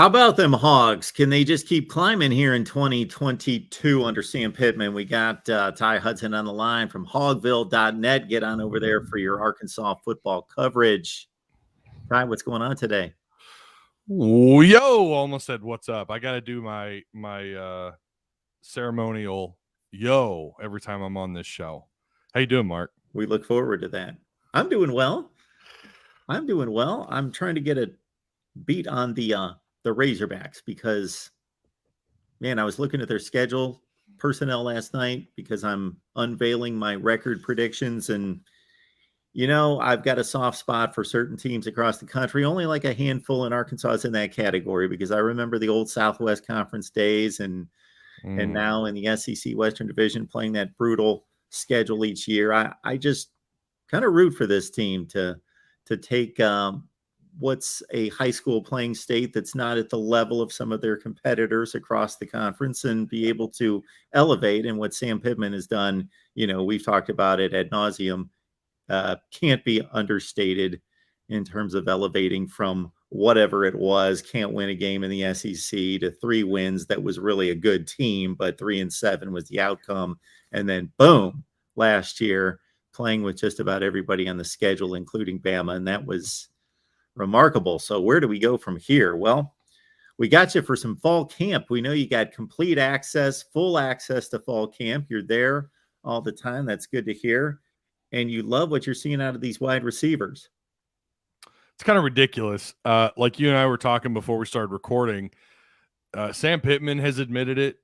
How about them Hogs? Can they just keep climbing here in 2022 under Sam Pittman? We got Ty Hudson on the line from hogville.net. Get on over there for your Arkansas football coverage. Ty, what's going on today? Yo, almost said what's up. I got to do my ceremonial yo every time I'm on this show. How you doing, Mark? We look forward to that. I'm doing well. I'm trying to get a beat on the Razorbacks because, man, I was looking at their schedule personnel last night because I'm unveiling my record predictions. And, you know, I've got a soft spot for certain teams across the country. Only like a handful in Arkansas is in that category because I remember the old Southwest Conference days and now in the SEC Western Division playing that brutal schedule each year. I just kind of root for this team to take what's a high school playing state that's not at the level of some of their competitors across the conference and be able to elevate. And what Sam Pittman has done, you know, we've talked about it ad nauseum, can't be understated in terms of elevating from whatever it was, can't win a game in the SEC to 3 wins. That was really a good team, but 3-7 was the outcome. And then boom, last year playing with just about everybody on the schedule, including Bama. And that was remarkable. So where do we go from here? Well, we got you for some fall camp. We know you got complete access, full access to fall camp. You're there all the time. That's good to hear. And you love what you're seeing out of these wide receivers. It's kind of ridiculous. Like you and I were talking before we started recording, Sam Pittman has admitted it,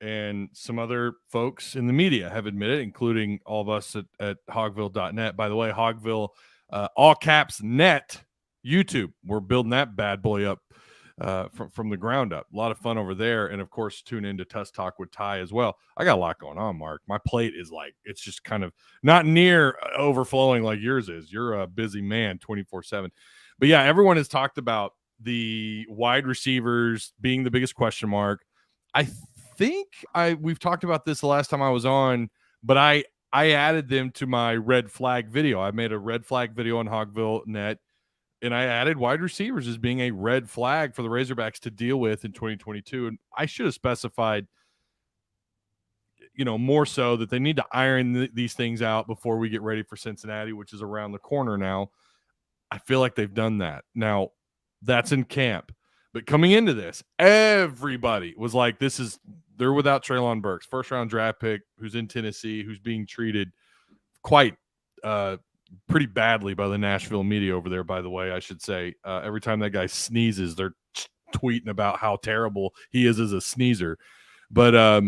and some other folks in the media have admitted it, including all of us at hogville.net. By the way, Hogville, all caps net YouTube. We're building that bad boy up from the ground up. A lot of fun over there. And, of course, tune into Tuss Talk with Ty as well. I got a lot going on, Mark. My plate is like, it's just kind of not near overflowing like yours is. You're a busy man 24/7. But, yeah, everyone has talked about the wide receivers being the biggest question mark. I think we've talked about this the last time I was on, but I added them to my red flag video. I made a red flag video on Hogville.net. And I added wide receivers as being a red flag for the Razorbacks to deal with in 2022. And I should have specified, you know, more so that they need to iron these things out before we get ready for Cincinnati, which is around the corner now. I feel like they've done that. Now, that's in camp. But coming into this, everybody was like, they're without Treylon Burks, first-round draft pick, who's in Tennessee, who's being treated quite pretty badly by the Nashville media over there, by the way, I should say. Every time that guy sneezes, they're tweeting about how terrible he is as a sneezer. But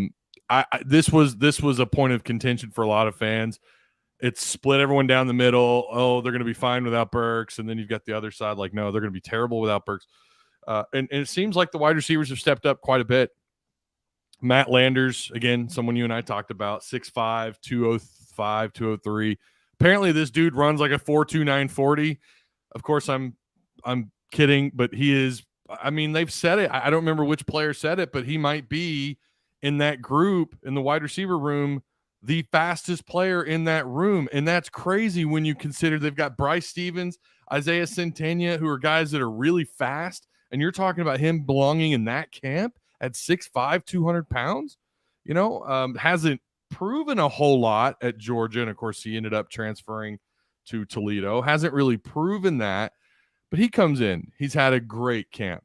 this was a point of contention for a lot of fans. It's split everyone down the middle. Oh, they're going to be fine without Burks. And then you've got the other side like, no, they're going to be terrible without Burks. And it seems like the wide receivers have stepped up quite a bit. Matt Landers, again, someone you and I talked about, 6'5", 205, 203. Apparently, this dude runs like a 4.29 40. Of course, I'm kidding, but he is. I mean, they've said it. I don't remember which player said it, but he might be in that group in the wide receiver room, the fastest player in that room, and that's crazy when you consider they've got Bryce Stevens, Isaiah Centenia, who are guys that are really fast, and you're talking about him belonging in that camp at 6'5", 200 pounds. You know, hasn't proven a whole lot at Georgia, and of course he ended up transferring to Toledo. Hasn't really proven that, but he comes in. He's had a great camp.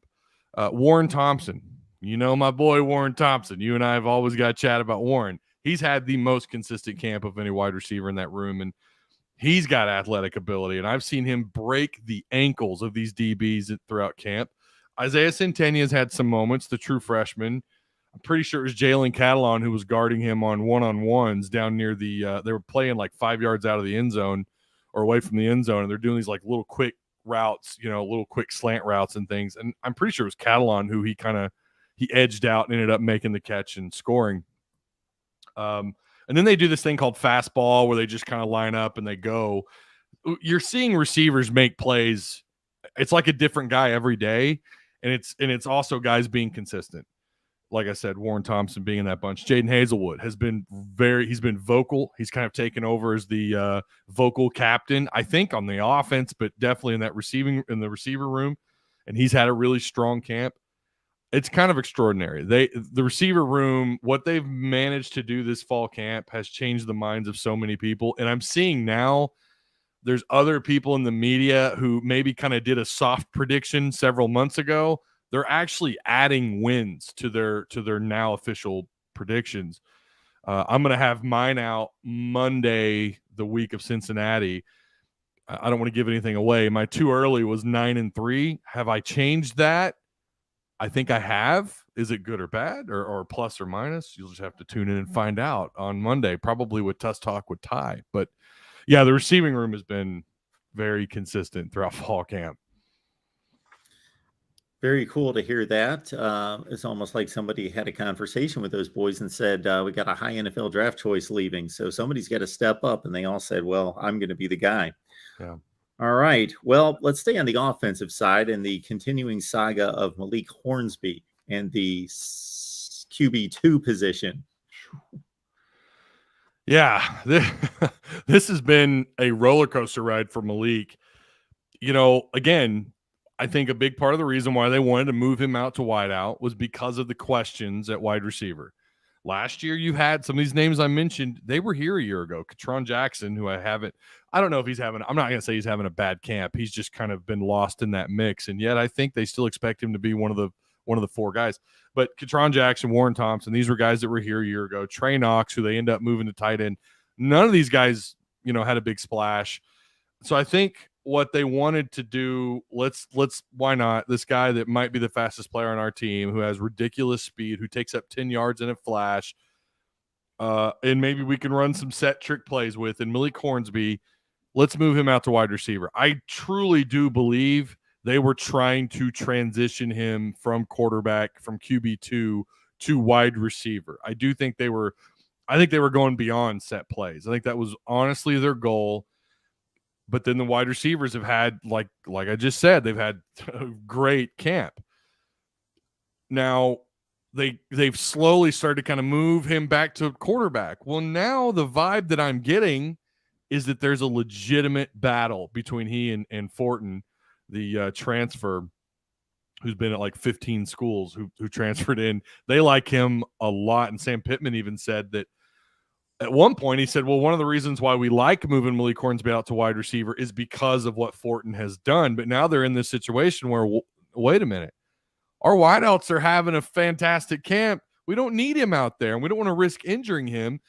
Warren Thompson, you know my boy Warren Thompson. You and I have always got to chat about Warren. He's had the most consistent camp of any wide receiver in that room, and he's got athletic ability, and I've seen him break the ankles of these DBs throughout camp. Isaiah Centenia has had some moments, the true freshman. I'm pretty sure it was Jalen Catalon who was guarding him on one-on-ones down near the they were playing like 5 yards out of the end zone or away from the end zone, and they're doing these like little quick routes, you know, little quick slant routes and things. And I'm pretty sure it was Catalon who he edged out and ended up making the catch and scoring. And then they do this thing called fastball where they just kind of line up and they go. You're seeing receivers make plays. It's like a different guy every day, and it's also guys being consistent. Like I said, Warren Thompson being in that bunch. Jaden Hazelwood he's been vocal. He's kind of taken over as the vocal captain, I think, on the offense, but definitely in the receiver room. And he's had a really strong camp. it's kind of extraordinary. The receiver room, what they've managed to do this fall camp has changed the minds of so many people. And I'm seeing now there's other people in the media who maybe kind of did a soft prediction several months ago. They're actually adding wins to their now official predictions. I'm going to have mine out Monday, the week of Cincinnati. I don't want to give anything away. My too early was 9-3. Have I changed that? I think I have. Is it good or bad or plus or minus? You'll just have to tune in and find out on Monday, probably with Tuss Talk with Ty. But yeah, the receiving room has been very consistent throughout fall camp. Very cool to hear that. It's almost like somebody had a conversation with those boys and said, we got a high NFL draft choice leaving. So somebody's got to step up. And they all said, well, I'm going to be the guy. Yeah. All right. Well, let's stay on the offensive side and the continuing saga of Malik Hornsby and the QB2 position. Yeah, this has been a roller coaster ride for Malik. You know, again, I think a big part of the reason why they wanted to move him out to wideout was because of the questions at wide receiver. Last year, you had some of these names I mentioned. They were here a year ago. Katron Jackson, who I don't know if I'm not going to say he's having a bad camp. He's just kind of been lost in that mix. And yet I think they still expect him to be one of the four guys. But Katron Jackson, Warren Thompson, these were guys that were here a year ago. Trey Knox, who they end up moving to tight end. None of these guys, had a big splash. So I think what they wanted to do, let's why not? This guy that might be the fastest player on our team, who has ridiculous speed, who takes up 10 yards in a flash, and maybe we can run some set trick plays with. And Malik Hornsby, let's move him out to wide receiver. I truly do believe they were trying to transition him from quarterback, from QB2 to wide receiver. I think they were going beyond set plays. I think that was honestly their goal. But then the wide receivers have had, like I just said, they've had a great camp. Now they've slowly started to kind of move him back to quarterback. Well, now the vibe that I'm getting is that there's a legitimate battle between he and Fortin, the transfer, who's been at like 15 schools, who transferred in. They like him a lot. And Sam Pittman even said that at one point he said, well, one of the reasons why we like moving Malik Hornsby out to wide receiver is because of what Fortin has done. But now they're in this situation where, wait a minute, our wideouts are having a fantastic camp. We don't need him out there, and we don't want to risk injuring him.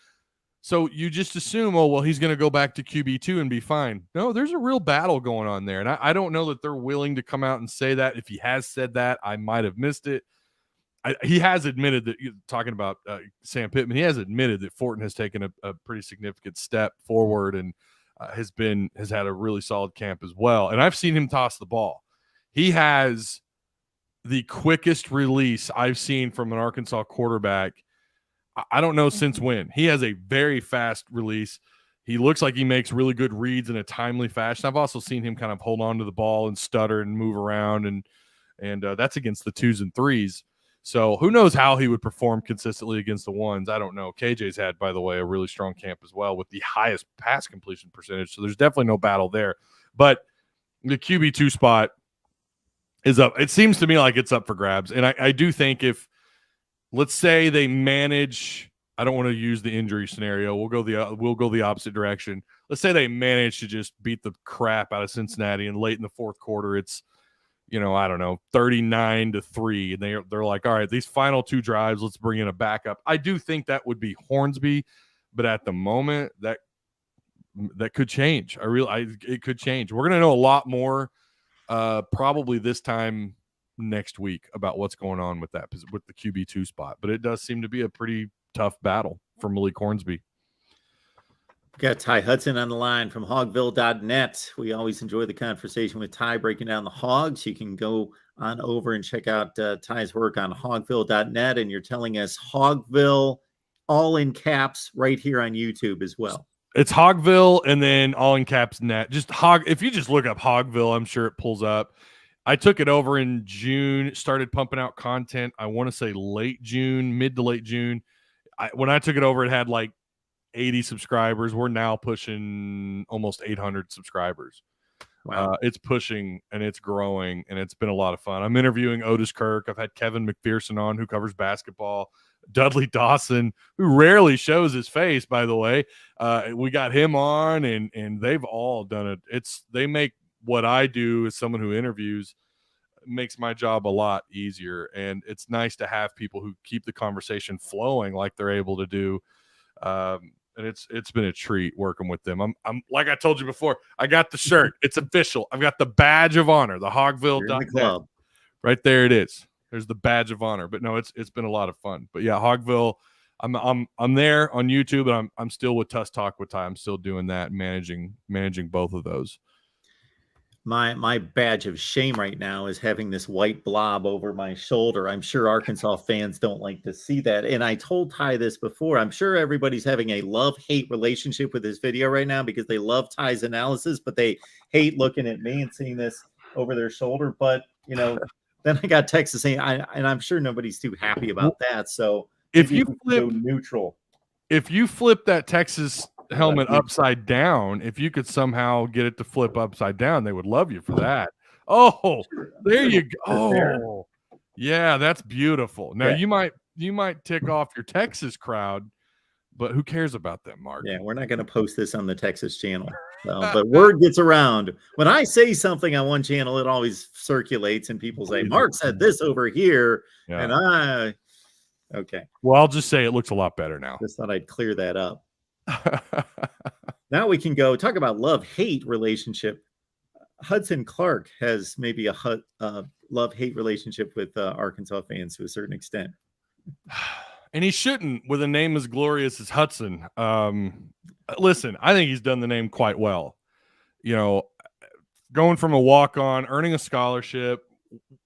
So you just assume, oh, well, he's going to go back to QB2 and be fine. No, there's a real battle going on there. And I don't know that they're willing to come out and say that. If he has said that, I might have missed it. He has admitted that, talking about Sam Pittman, he has admitted that Fortin has taken a pretty significant step forward and has had a really solid camp as well. And I've seen him toss the ball. He has the quickest release I've seen from an Arkansas quarterback. I don't know since when. He has a very fast release. He looks like he makes really good reads in a timely fashion. I've also seen him kind of hold on to the ball and stutter and move around, and that's against the 2s and 3s. So who knows how he would perform consistently against the 1s. I don't know. KJ's had, by the way, a really strong camp as well with the highest pass completion percentage. So there's definitely no battle there. But the QB2 spot is up. It seems to me like it's up for grabs. And I do think if, let's say they manage, I don't want to use the injury scenario. We'll go the opposite direction. Let's say they manage to just beat the crap out of Cincinnati, and late in the fourth quarter, it's, I don't know, 39-3. And they're like, all right, these final 2 drives, let's bring in a backup. I do think that would be Hornsby, but at the moment that could change. It could change. We're going to know a lot more probably this time next week about what's going on with the QB2 spot. But it does seem to be a pretty tough battle for Malik Hornsby. Got Ty Hudson on the line from hogville.net. We always enjoy the conversation with Ty breaking down the Hogs. You can go on over and check out Ty's work on hogville.net. And you're telling us Hogville, all in caps, right here on YouTube as well. It's Hogville and then all in caps net. If you just look up Hogville, I'm sure it pulls up. I took it over in June, started pumping out content. I want to say mid to late June. When I took it over, it had like 80 subscribers. We're now pushing almost 800 subscribers. Wow. It's pushing and it's growing, and it's been a lot of fun. I'm interviewing Otis Kirk. I've had Kevin McPherson on, who covers basketball. Dudley Dawson, who rarely shows his face, by the way. We got him on, and they've all done it. They make what I do as someone who interviews makes my job a lot easier, and it's nice to have people who keep the conversation flowing like they're able to do. And it's been a treat working with them. I'm like I told you before, I got the shirt. It's official. I've got the badge of honor, the You're in the Hogville.net. club. Right there it is. There's the badge of honor. But no, it's been a lot of fun. But yeah, Hogville, I'm there on YouTube, and I'm still with Tuss Talk with Ty. I'm still doing that, managing both of those. My badge of shame right now is having this white blob over my shoulder. I'm sure Arkansas fans don't like to see that. And I told Ty this before. I'm sure everybody's having a love-hate relationship with this video right now because they love Ty's analysis, but they hate looking at me and seeing this over their shoulder. But, you know, then I got Texas saying, and I'm sure nobody's too happy about that. So if you go neutral, if you flip that Texas helmet upside down, if you could somehow get it to flip upside down, they would love you for that. Oh, there you go. Oh, yeah, that's beautiful. Now you might tick off your Texas crowd, but who cares about them, Mark? Yeah, we're not going to post this on the Texas channel. But word gets around. When I say something on one channel, it always circulates, and people say, Mark said this over here. Yeah. And okay. Well, I'll just say it looks a lot better now. Just thought I'd clear that up. Now we can go talk about love-hate relationship. Hudson Clark has maybe a love-hate relationship with Arkansas fans to a certain extent. And he shouldn't, with a name as glorious as Hudson. Listen, I think he's done the name quite well. You know, going from a walk-on, earning a scholarship,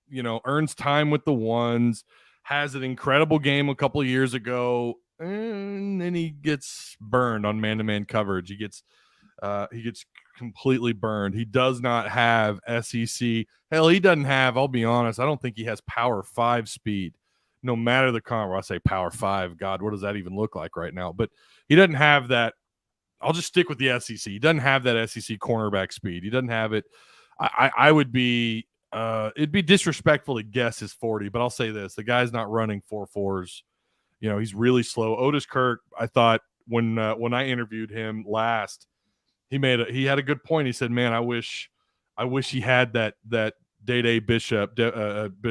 you know, earns time with the ones, has an incredible game a couple of years ago, and then he gets burned on man-to-man coverage. He gets completely burned. He does not have SEC. Hell, he doesn't have, I'll be honest, I don't think he has Power 5 speed. No matter the conference, I say Power 5. God, what does that even look like right now? But he doesn't have that. I'll just stick with the SEC. He doesn't have that SEC cornerback speed. He doesn't have it. I would be it'd be disrespectful to guess his 40, but I'll say this. The guy's not running 4.4s. You know, he's really slow. Otis Kirk, I thought when I interviewed him last, he had a good point. He said, "Man, I wish he had that Day-Day Ladarius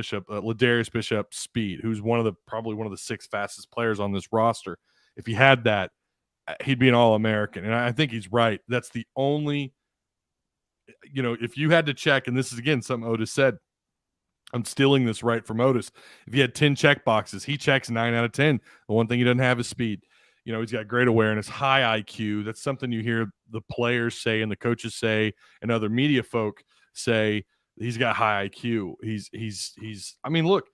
Bishop speed, who's probably one of the 6 fastest players on this roster. If he had that, he'd be an All-American." And I think he's right. That's the only, you know, if you had to check, and this is again something Otis said, I'm stealing this right from Otis. If he had 10 check boxes, he checks 9 out of 10. The one thing he doesn't have is speed. You know, he's got great awareness, high IQ. That's something you hear the players say and the coaches say and other media folk say. He's got high IQ. He's I mean, look,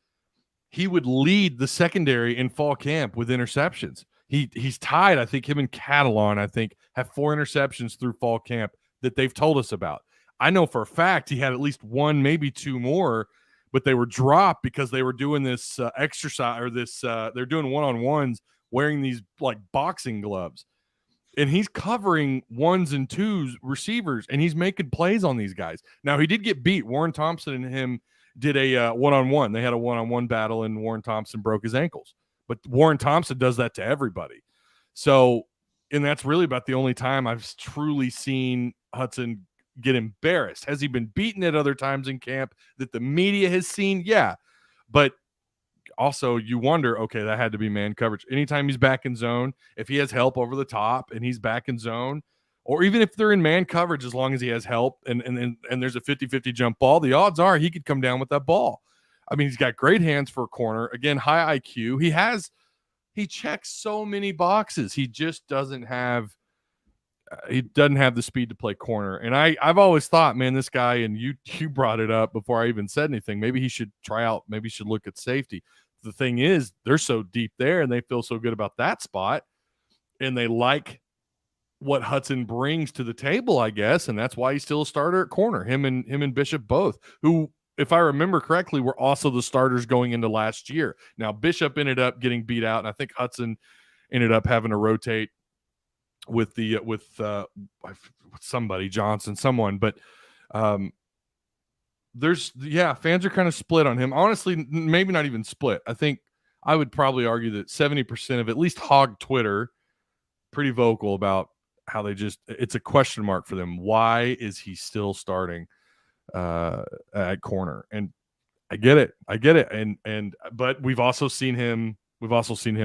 he would lead the secondary in fall camp with interceptions. He's tied. I think him and Catalon, have 4 interceptions through fall camp that they've told us about. I know for a fact he had at least 1, maybe 2 more, but they were dropped because they were doing this exercise or this they're doing one-on-ones wearing these like boxing gloves. And he's covering 1s and 2s receivers, and he's making plays on these guys. Now, he did get beat. Warren Thompson and him did a one-on-one. They had a one-on-one battle, and Warren Thompson broke his ankles. But Warren Thompson does that to everybody. So, and that's really about the only time I've truly seen Hudson get embarrassed. Has he been beaten at other times in camp that the media has seen? Yeah. But also you wonder, okay, that had to be man coverage. Anytime he's back in zone, if he has help over the top and he's back in zone, or even if they're in man coverage, as long as he has help and there's a 50-50 jump ball, the odds are he could come down with that ball. I mean, he's got great hands for a corner. Again, high IQ. He checks so many boxes. He just doesn't have the speed to play corner. And I've always thought, man, this guy, and you brought it up before I even said anything, maybe he should try out, maybe he should look at safety. The thing is, they're so deep there and they feel so good about that spot, and they like what Hudson brings to the table, I guess, and that's why he's still a starter at corner. Him and Bishop both, who, if I remember correctly, were also the starters going into last year. Now, Bishop ended up getting beat out, and I think Hudson ended up having to rotate with somebody, Johnson, someone. But Fans are kind of split on him. Honestly, maybe not even split. I think I would probably argue that 70% of at least Hog Twitter pretty vocal about how it's a question mark for them. Why is he still starting at corner? And I get it. But we've also seen him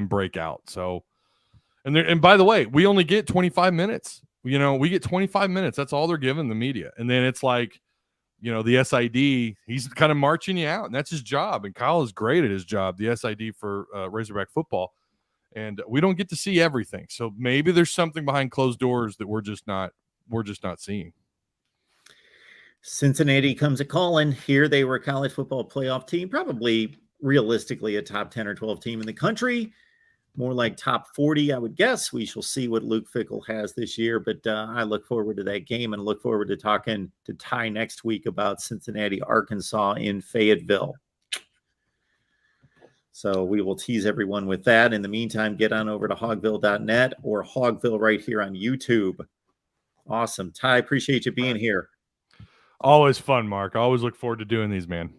break out. So, and by the way, we only get 25 minutes. We get 25 minutes. That's all they're giving the media. And then it's like, the SID, he's kind of marching you out, and that's his job. And Kyle is great at his job, the SID for Razorback football. And we don't get to see everything. So maybe there's something behind closed doors that we're just not seeing. Cincinnati comes a calling. Here they were a college football playoff team, probably realistically a top 10 or 12 team in the country. More like top 40, I would guess. We shall see what Luke Fickell has this year, but I look forward to that game and look forward to talking to Ty next week about Cincinnati, Arkansas in Fayetteville. So we will tease everyone with that. In the meantime, get on over to hogville.net or Hogville right here on YouTube. Awesome. Ty, appreciate you being here. Always fun, Mark. I always look forward to doing these, man.